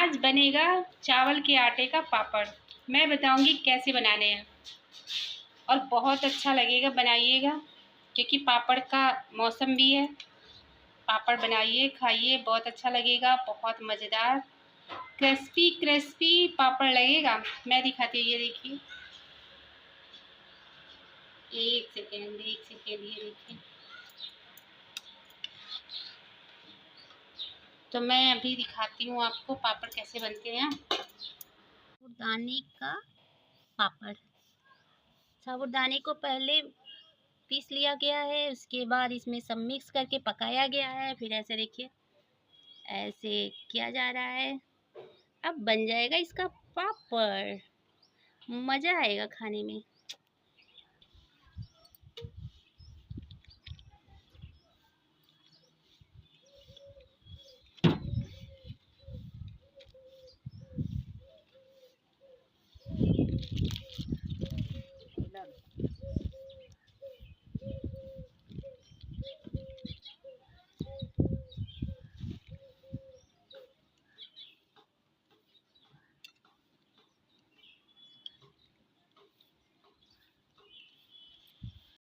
आज बनेगा चावल के आटे का पापड़। मैं बताऊंगी कैसे बनाने हैं और बहुत अच्छा लगेगा, बनाइएगा क्योंकि पापड़ का मौसम भी है। पापड़ बनाइए, खाइए, बहुत अच्छा लगेगा, बहुत मज़ेदार क्रिस्पी क्रिस्पी पापड़ लगेगा। मैं दिखाती हूँ, ये देखिए, एक सेकेंड ये देखिए। तो मैं अभी दिखाती हूँ आपको पापड़ कैसे बनते हैं। साबूदाने का पापड़, साबूदाने को पहले पीस लिया गया है, उसके बाद इसमें सब मिक्स करके पकाया गया है। फिर ऐसे देखिए, ऐसे किया जा रहा है। अब बन जाएगा इसका पापड़, मज़ा आएगा खाने में।